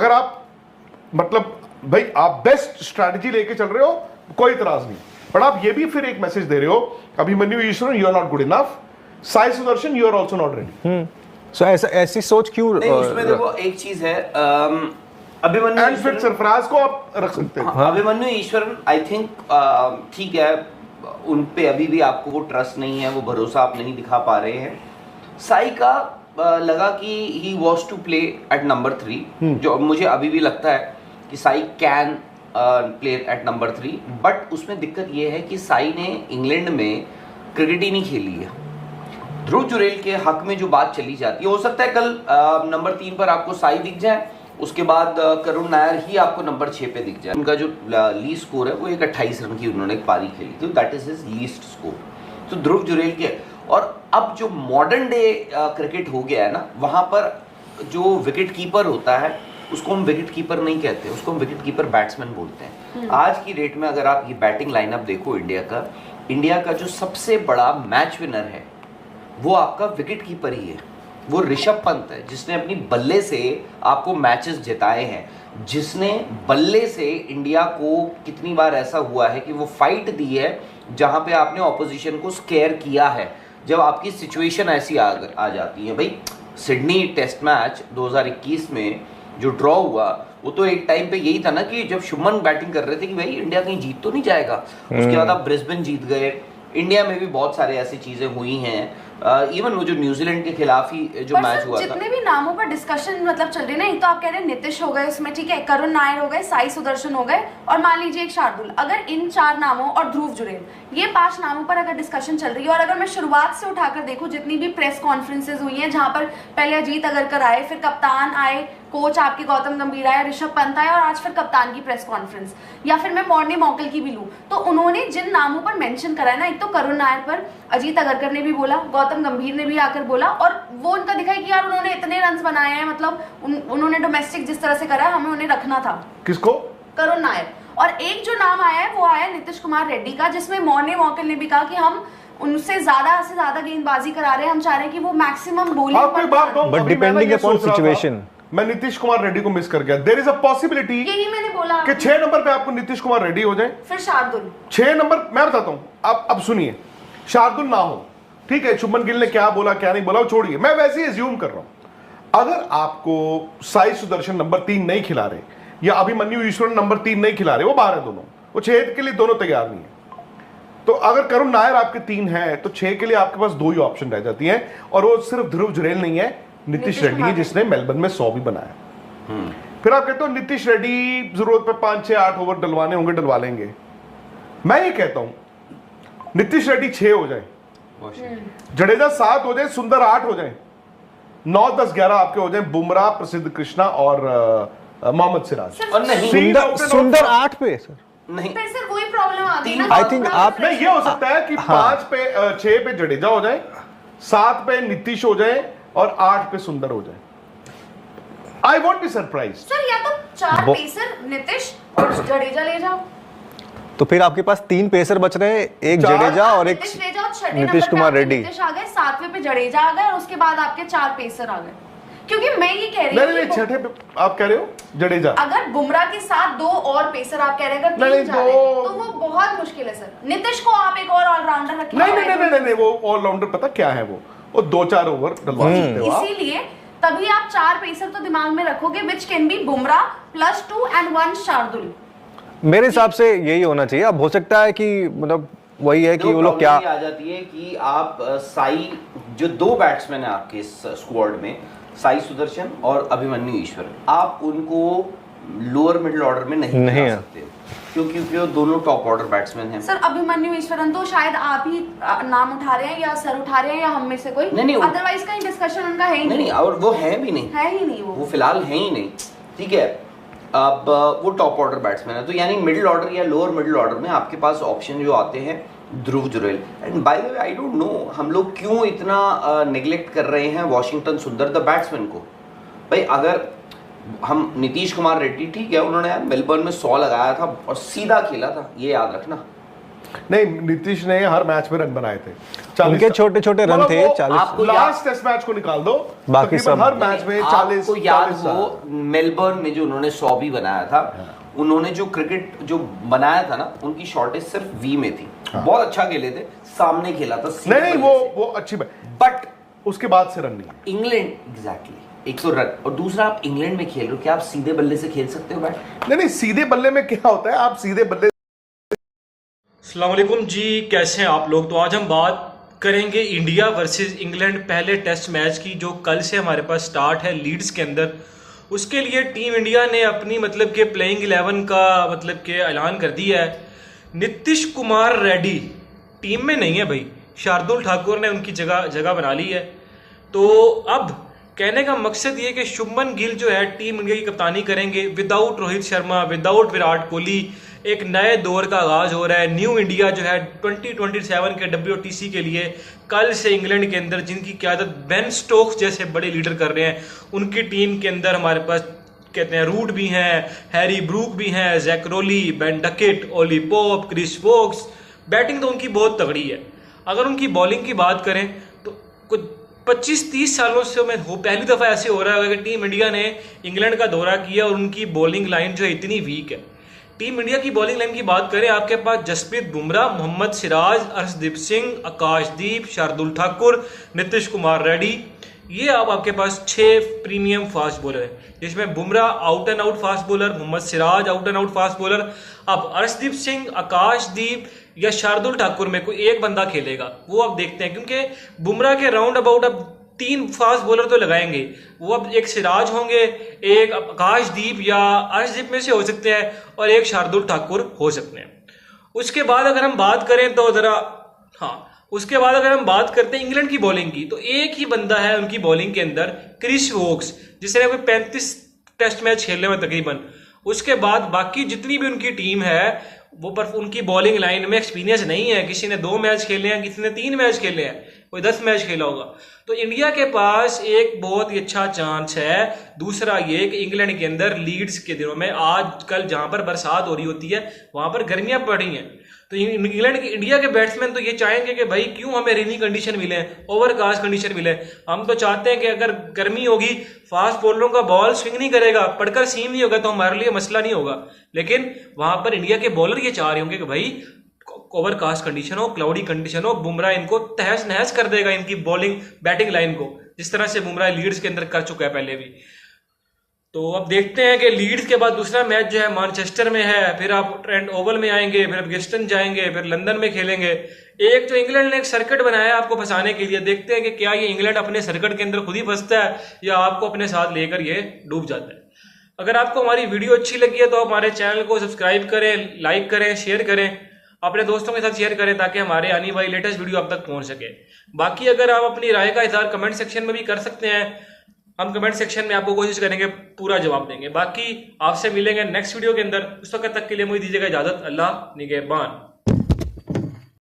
अगर आप मतलब भाई आप बेस्ट स्ट्रैटेजी लेके चल रहे हो, कोई इतराज नहीं, पर आप ये भी फिर एक मैसेज दे रहे हो, Abhimanyu Easwaran you are not good enough, Sai Sudharsan you are also not ready. So ऐसी सोच क्यों? उसमें देखो एक चीज है, अभिमन्यु एंड फिर सरफराज को आप रख सकते हैं। अभिमन्यु ईश्वरन आई थिंक ठीक है, उन पे अभी भी आपको वो ट्रस्ट नहीं है, वो भरोसा आप नहीं दिखा पा रहे हैं। साई का लगा कि he was to play at number 3, जो मुझे अभी भी लगता है कि Sai can play at number 3, but उसमें दिक्कत ये है कि साई ने इंग्लैंड में क्रिकेट ही नहीं खेली है। ध्रुव जुरेल के हक में जो बात चली जाती है, हो सकता है कल नंबर 3 पर आपको साई दिख जाए, उसके बाद करुण नायर ही आपको नंबर 6 पे दिख जाए। उनका जो लीस्ट स्कोर है वो एक 28 रन की उन्होंने एक पारी खेली थी, that is his least score. तो ध्रुव जुरेल के, और अब जो मॉडर्न डे क्रिकेट हो गया है ना, वहां पर जो विकेट कीपर होता है उसको हम विकेट कीपर नहीं कहते, उसको हम विकेट कीपर बैट्समैन बोलते हैं। आज की डेट में अगर आप ये बैटिंग लाइनअप देखो इंडिया का जो सबसे बड़ा मैच विनर है वो आपका विकेट कीपर ही है, वो ऋषभ पंत है, जिसने अपनी बल्ले से आपको मैचेस जिताए हैं, जिसने बल्ले से इंडिया को कितनी बार ऐसा हुआ है कि वो फाइट दी है जहां पे आपने ऑपोजिशन को स्केयर किया है, जब आपकी सिचुएशन ऐसी आ जाती है। भाई सिडनी टेस्ट मैच 2021 में जो ड्रॉ हुआ, वो तो एक टाइम पे यही था ना कि जब शुभमन बैटिंग कर रहे थे कि भाई इंडिया कहीं जीत तो नहीं जाएगा, उसके बाद आप ब्रिस्बेन जीत गए। इंडिया में भी बहुत सारे ऐसी चीजें हुई हैं, इवन वो जो न्यूजीलैंड के खिलाफ ही जो मैच हुआ था। जितने भी नामों पर डिस्कशन मतलब चल रही है ना, एक तो आप कह रहे हैं नीतीश हो गए इसमें, ठीक है, करुण नायर हो गए, साई सुदर्शन हो गए, और मान लीजिए एक शार्दुल। अगर इन 4 नामों और ध्रुव जुरेल, ये 5 नामों पर अगर डिस्कशन चल रही है, और अगर मैं शुरुआत से उठाकर देखूं जितनी भी प्रेस कॉन्फ्रेंसेज हुई हैं, जहां पर पहले अजीत अगरकर आए, फिर कप्तान आए, कोच आपके गौतम गंभीर आए, ऋषभ पंत आए, और आज फिर कप्तान की प्रेस कॉन्फ्रेंस, या फिर मैं मॉर्नी मॉकल की भी लूं, तो उन्होंने जिन नामों पर मेंशन करा है ना, एक तो करुण नायर पर अजीत अगरकर ने भी बोला, गौतम गंभीर ने भी आकर बोला, और वो उनका दिखा कि यार उन्होंने इतने रन बनाए हैं, मतलब उन्होंने डोमेस्टिक जिस तरह से करा है, हमें उन्हें रखना था। किसको? करुण नायर। और एक जो नाम आया है वो आया नीतीश कुमार रेड्डी का, जिसमें मॉर्नी मॉकल ने भी कहा कि हम उनसे ज्यादा से ज्यादा गेंदबाजी करा रहे हैं, हम चाह रहे हैं कि वो मैक्सिमम बॉलिंग पर, बट डिपेंडिंग अपॉन सिचुएशन। मैं नीतीश कुमार रेड्डी को मिस कर गया। देयर इज अ पॉसिबिलिटी, यही मैंने बोला कि 6 नंबर पे आपको नीतीश कुमार रेड्डी हो जाए, फिर शार्दुल 6 नंबर। मैं बताता हूं, अब सुनिए, शार्दुल ना हो, ठीक है, शुभमन गिल ने क्या बोला क्या नहीं बोला छोड़िए, मैं वैसे ही एज्यूम कर रहा हूं। अगर आपको साई सुदर्शन नंबर 3 नहीं खिला रहे, या अभिमन्यु ईश्वरन नंबर 3 नहीं खिला रहे, वो बाहर है दोनों, वो 6 के लिए दोनों तैयार नहीं है। तो अगर करुण नायर आपके 3 है, तो 6 के लिए आपके पास 2 ही ऑप्शन रह जाती हैं, और वो सिर्फ ध्रुव जुरेल नहीं है, नीतीश रेड्डी है, जिसने मेलबर्न में 100 भी बनाया। फिर आप कहते हो नीतीश रेड्डी जरूरत पे 5, 6, 8 ओवर डलवाने होंगे, डलवा लेंगे। मैं ये कहता हूं नीतीश रेड्डी 6 हो जाए, जडेजा 7 हो जाए, सुंदर 8 हो जाए, 9, 10, 11 आपके हो जाए, बुमराह, प्रसिद्ध कृष्णा और मोहम्मद सिराज। और नहीं सुंदर 8 पे सर नहीं, फिर से वही प्रॉब्लम आ गई ना। आई थिंक आप नहीं, ये हो सकता है कि 5 पे 6 पे जडेजा हो जाए, 7 पे नीतीश हो जाए, और 8 पे सुंदर हो जाए। I won't be surprise sir, या तो 4 पेसर नीतीश और जडेजा ले जाओ, तो फिर आपके पास 3 पेसर बच रहे हैं, एक जडेजा और एक नीतीश ले जाओ, 6 नीतीश कुमार रेड्डी। नीतीश आ गए, 7वें पे जडेजा आ गए, और उसके बाद आपके 4 पेसर आ गए। क्योंकि मैं ये कह रही हूँ, नहीं, 6ठे पे आप कह रहे हो जडेजा, अगर बुमराह के साथ 2 और पेसर आप कह रहे हैं, अगर 3 जा रहे हैं, तो वो बहुत मुश्किल है सर। नीतीश को आप एक और ऑलराउंडर रखें। नहीं, वो ऑलराउंडर पता क्या है, वो 2-4 ओवर डलवा सकते हो। इसीलिए तभी आप 4 पेसर तो दिमाग में रखोगे, which can be Bumrah +2 and 1 Shardul. मेरे हिसाब से यही होना चाहिए। अब हो सकता है कि मतलब वही है कि वो लोग क्या आ जाती है कि आप साई, जो 2 बैट्समैन है आपके इस स्क्वाड में, साई सुदर्शन और अभिमन्यु ईश्वरन, आप उनको लोअर मिडिल ऑर्डर में नहीं ला सकते, क्योंकि वो दोनों टॉप ऑर्डर बैट्समैन हैं। सर, अभिमन्यु ईश्वरन तो शायद आप ही नाम उठा रहे हैं, या सर उठा रहे हैं, या हम में से कोई, नहीं, अदरवाइज कहीं डिस्कशन उनका है ही नहीं। और वो है भी नहीं, है ही नहीं, वो फिलहाल है ही नहीं, ठीक है। अब वो टॉप ऑर्डर बैट्समैन है, तो यानी मिडिल ऑर्डर या लोअर मिडिल ऑर्डर में आपके पास ऑप्शन जो आते हैं Dhruv Jurel. And by the way, I don't know हम लोग क्यों इतना नेग्लेक्ट कर रहे हैं वॉशिंगटन सुंदर द बैट्समैन को। भाई अगर हम नीतीश कुमार रेड्डी, ठीक है, उन्होंने यार मेलबर्न में 100 लगाया था और सीधा खेला था, ये याद रखना। नहीं, नीतीश ने हर मैच में रन बनाए थे। 40 उनके छोटे-छोटे रन मतलब थे, वो 40 आपको लास्ट टेस्ट मैच को निकाल दो, बाकी तकरीबन सब हर मैच में 40 आपको याद 40 हो मेलबर्न में जो उन्होंने 100 भी बनाया था, उन्होंने जो क्रिकेट जो बनाया था ना, उनकी शॉर्टेज सिर्फ वी में थी। बहुत अच्छा खेले थे, सामने खेला था सीधे नहीं बल्ले से। वो अच्छी बात, बट उसके बाद से रन नहीं। इंग्लैंड एग्जैक्टली 100 रन, और दूसरा आप इंग्लैंड में खेल रहे हो, क्या आप सीधे बल्ले से खेल सकते हो बैट? नहीं, सीधे बल्ले में क्या होता है, आप सीधे बल्ले। अस्सलाम वालेकुम जी, कैसे हैं आप लोग। तो आज हम बात करेंगे इंडिया वर्सेस इंग्लैंड पहले टेस्ट मैच की, जो कल से हमारे पास स्टार्ट है लीड्स के अंदर। उसके लिए टीम इंडिया ने अपनी मतलब के प्लेइंग 11 का मतलब के ऐलान कर दिया है। नीतीश कुमार रेड्डी टीम में नहीं है भाई, शार्दुल ठाकुर ने उनकी जगह बना ली है। तो अब कहने का मकसद ये कि शुभमन गिल जो है टीम इंडिया की कप्तानी करेंगे विदाउट रोहित शर्मा, विदाउट विराट कोहली। एक नए दौर का आगाज हो रहा है। न्यू इंडिया जो है 2027 के WTC के लिए कल से इंग्लैंड के अंदर, जिनकी क़यादत बेन स्टोक्स जैसे बड़े लीडर कर रहे हैं, उनकी टीम के अंदर हमारे पास कहते हैं रूट भी हैं, हैरी ब्रूक भी हैं, Zak Crawley, Ben Duckett, Ollie Pope, Chris Woakes. Batting तो उनकी बहुत तगड़ी है। अगर उनकी बॉलिंग की बात करें तो कुछ 25-30 सालों से पहली दफ़ा ऐसे हो रहा है कि टीम इंडिया ने इंग्लैंड का दौरा किया और उनकी बॉलिंग लाइन जो है इतनी वीक है। टीम इंडिया की बॉलिंग लाइन की बात करें, आपके पास जसप्रीत बुमराह, मोहम्मद सिराज, अर्शदीप सिंह, आकाशदीप, शार्दुल ठाकुर, नीतीश कुमार रेड्डी, ये अब आपके पास 6 प्रीमियम फास्ट बॉलर हैं, जिसमें Bumrah out and out fast bowler, Mohammed Siraj out and out fast bowler. अब अर्शदीप सिंह, आकाशदीप या शार्दुल ठाकुर में कोई एक बंदा खेलेगा, वो अब देखते हैं, क्योंकि बुमराह के राउंड अबाउट अब 3 फास्ट बॉलर तो लगाएंगे। वो अब एक सिराज होंगे, एक आकाशदीप या अर्शदीप में से हो सकते हैं, और एक शार्दुल ठाकुर हो सकते हैं। उसके बाद अगर हम बात करें तो उसके बाद अगर हम बात करते हैं इंग्लैंड की बॉलिंग की, तो एक ही बंदा है उनकी बॉलिंग के अंदर, क्रिस वोक्स, जिसने कोई 35 टेस्ट मैच खेले हुए तकरीबन। उसके बाद बाकी जितनी भी उनकी टीम है वो पर उनकी बॉलिंग लाइन में एक्सपीरियंस नहीं है। किसी ने 2 मैच खेले हैं, किसी ने 3 मैच खेले हैं, कोई 10 मैच खेला होगा। तो इंडिया के पास एक बहुत ही अच्छा चांस है। दूसरा ये कि इंग्लैंड के अंदर लीड्स के दिनों में आजकल जहां पर बरसात हो रही होती है वहां पर गर्मियां पड़ रही हैं। तो इंडिया के बैट्समैन तो ये चाहेंगे कि भाई क्यों हमें रेनी कंडीशन मिले, ओवरकास्ट कंडीशन मिले। हम तो चाहते हैं कि अगर गर्मी होगी, फास्ट बॉलरों का बॉल स्विंग नहीं करेगा, पड़कर सीम नहीं होगा, तो हमारे लिए मसला नहीं होगा। लेकिन वहां पर इंडिया के बॉलर ये चाह रहे होंगे कि भाई ओवरकास्ट कंडीशन हो, क्लाउडी कंडीशन हो, बुमराह इनको तहस नहस कर देगा, इनकी बॉलिंग बैटिंग लाइन को, जिस तरह से बुमराह लीड्स के अंदर कर चुका है पहले भी। तो अब देखते हैं कि लीड्स के बाद दूसरा मैच जो है मैनचेस्टर में है, फिर आप ट्रेंट ओवल में आएंगे, फिर आप गिस्टन जाएंगे, फिर लंदन में खेलेंगे। एक तो इंग्लैंड ने एक सर्किट बनाया है आपको फंसाने के लिए। देखते हैं कि क्या ये इंग्लैंड अपने सर्किट के अंदर खुद ही फंसता है या आपको अपने साथ लेकर ये डूब जाता है। अगर आपको हमारी वीडियो अच्छी लगी है तो आप हमारे चैनल को सब्सक्राइब करें, लाइक करें, शेयर करें, अपने दोस्तों के साथ शेयर करें, ताकि हमारे आने वाली लेटेस्ट वीडियो आप तक पहुंच सके। बाकी अगर आप अपनी राय का इज़हार कमेंट सेक्शन में भी कर सकते हैं, हम कमेंट सेक्शन में आपको कोशिश करेंगे पूरा जवाब देंगे। बाकी आपसे मिलेंगे नेक्स्ट वीडियो के अंदर। उस वक्त तक के लिए मुझे दीजिएगा इजाजत। अल्लाह निगहबान।